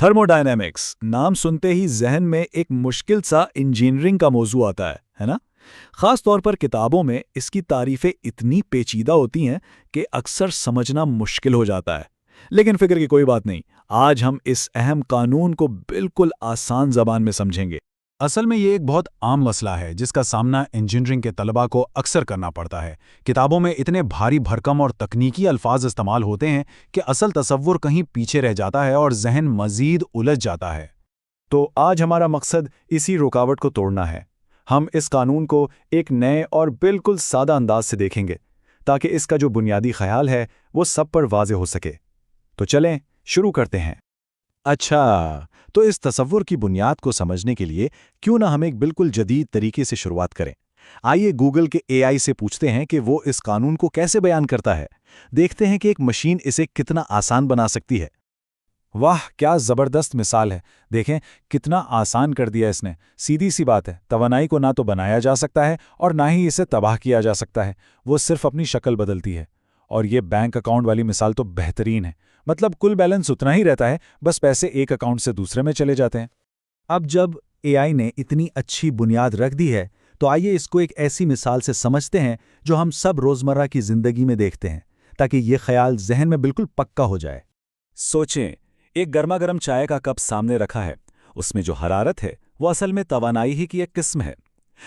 Thermodynamics नाम सुनते ही जहन में एक मुश्किल सा इंजीनियरिंग का मौजू आता है ना? खास तौर पर किताबों में इसकी तारीफें इतनी पेचीदा होती हैं कि अक्सर समझना मुश्किल हो जाता है। लेकिन फिक्र की कोई बात नहीं, आज हम इस अहम कानून को बिल्कुल आसान जबान में समझेंगे। असल में ये एक बहुत आम मसला है जिसका सामना इंजीनियरिंग के तलबा को अक्सर करना पड़ता है। किताबों में इतने भारी भरकम और तकनीकी अल्फाज इस्तेमाल होते हैं कि असल तसव्वुर कहीं पीछे रह जाता है और जहन मजीद उलझ जाता है। तो आज हमारा मकसद इसी रुकावट को तोड़ना है। हम इस कानून को एक नए और बिल्कुल सादा अंदाज से देखेंगे ताकि इसका जो बुनियादी ख्याल है वो सब पर वाज़ेह हो सके। तो चलें शुरू करते हैं। अच्छा, तो इस तसव्वुर की बुनियाद को समझने के लिए क्यों ना हम एक बिल्कुल जदीद तरीके से शुरुआत करें। आइए गूगल के एआई से पूछते हैं कि वो इस कानून को कैसे बयान करता है। देखते हैं कि एक मशीन इसे कितना आसान बना सकती है। वाह, क्या ज़बरदस्त मिसाल है। देखें कितना आसान कर दिया इसने। सीधी सी बात है, तवानाई को ना तो बनाया जा सकता है और ना ही इसे तबाह किया जा सकता है। वो सिर्फ अपनी शक्ल बदलती है। और ये बैंक अकाउंट वाली मिसाल तो बेहतरीन है। मतलब कुल बैलेंस उतना ही रहता है, बस पैसे एक अकाउंट से दूसरे में चले जाते हैं। अब जब एआई ने इतनी अच्छी बुनियाद रख दी है तो आइए इसको एक ऐसी मिसाल से समझते हैं जो हम सब रोज़मर्रा की ज़िंदगी में देखते हैं, ताकि ये ख्याल जहन में बिल्कुल पक्का हो जाए। सोचें, एक गर्मा गर्म चाय का कप सामने रखा है। उसमें जो हरारत है वो असल में तवानाई ही की एक किस्म है।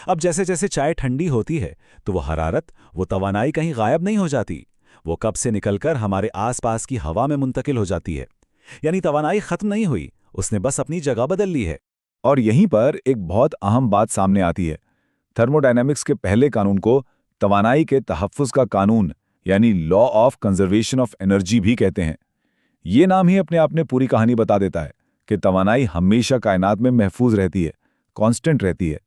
अब जैसे जैसे चाय ठंडी होती है तो वो हरारत, वो तवानाई कहीं गायब नहीं हो जाती। वो कप से निकलकर हमारे आसपास की हवा में मुंतकिल हो जाती है। यानी तवानाई खत्म नहीं हुई, उसने बस अपनी जगह बदल ली है। और यहीं पर एक बहुत अहम बात सामने आती है। थर्मोडायनेमिक्स के पहले कानून को तवानाई के तहफ़्फ़ुज़ का कानून यानी law of conservation of energy भी कहते हैं। ये नाम ही अपने आप में पूरी कहानी बता देता है कि तवानाई हमेशा कायनात में महफूज रहती है, कांस्टेंट रहती है।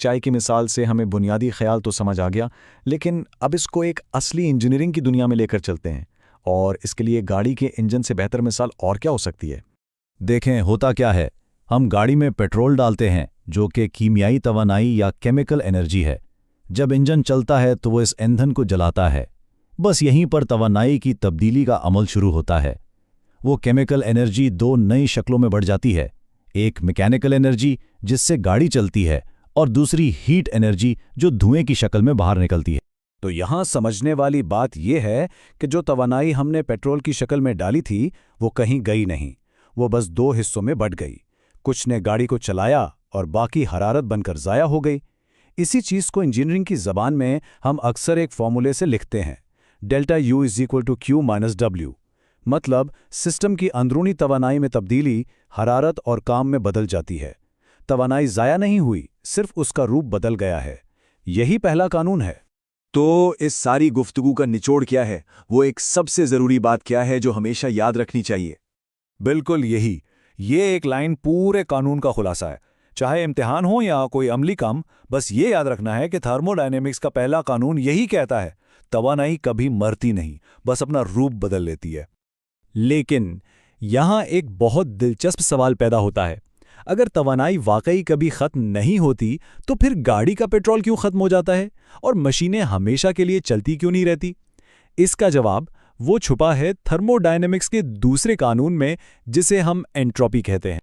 चाय की मिसाल से हमें बुनियादी ख्याल तो समझ आ गया, लेकिन अब इसको एक असली इंजीनियरिंग की दुनिया में लेकर चलते हैं। और इसके लिए गाड़ी के इंजन से बेहतर मिसाल और क्या हो सकती है। देखें होता क्या है, हम गाड़ी में पेट्रोल डालते हैं जो कि कीमियाई तवानाई या केमिकल एनर्जी है। जब इंजन चलता है तो वो इस ईंधन को जलाता है। बस यहीं पर तवानाई की तब्दीली का अमल शुरू होता है। वो केमिकल एनर्जी दो नई शक्लों में बढ़ जाती है। एक मैकेनिकल एनर्जी जिससे गाड़ी चलती है और दूसरी हीट एनर्जी जो धुएं की शक्ल में बाहर निकलती है। तो यहाँ समझने वाली बात यह है कि जो तवानाई हमने पेट्रोल की शक्ल में डाली थी वो कहीं गई नहीं, वो बस दो हिस्सों में बट गई। कुछ ने गाड़ी को चलाया और बाकी हरारत बनकर ज़ाया हो गई। इसी चीज़ को इंजीनियरिंग की ज़बान में हम अक्सर एक फॉर्मूले से लिखते हैं, डेल्टा U = Q - W। मतलब सिस्टम की अंदरूनी तवानाई में तब्दीली हरारत और काम में बदल जाती है। तवानाई ज़ाया नहीं हुई, सिर्फ उसका रूप बदल गया है। यही पहला कानून है। तो इस सारी गुफ्तगू का निचोड़ क्या है? वो एक सबसे ज़रूरी बात क्या है जो हमेशा याद रखनी चाहिए? बिल्कुल यही। ये एक लाइन पूरे कानून का खुलासा है। चाहे इम्तिहान हो या कोई अमली काम, बस ये याद रखना है कि थर्मोडायनेमिक्स का पहला कानून यही कहता है, तवानाई कभी मरती नहीं, बस अपना रूप बदल लेती है। लेकिन यहाँ एक बहुत दिलचस्प सवाल पैदा होता है। अगर तवानाई वाकई कभी खत्म नहीं होती तो फिर गाड़ी का पेट्रोल क्यों खत्म हो जाता है और मशीनें हमेशा के लिए चलती क्यों नहीं रहती? इसका जवाब वो छुपा है थर्मोडायनेमिक्स के दूसरे कानून में, जिसे हम एंट्रोपी कहते हैं।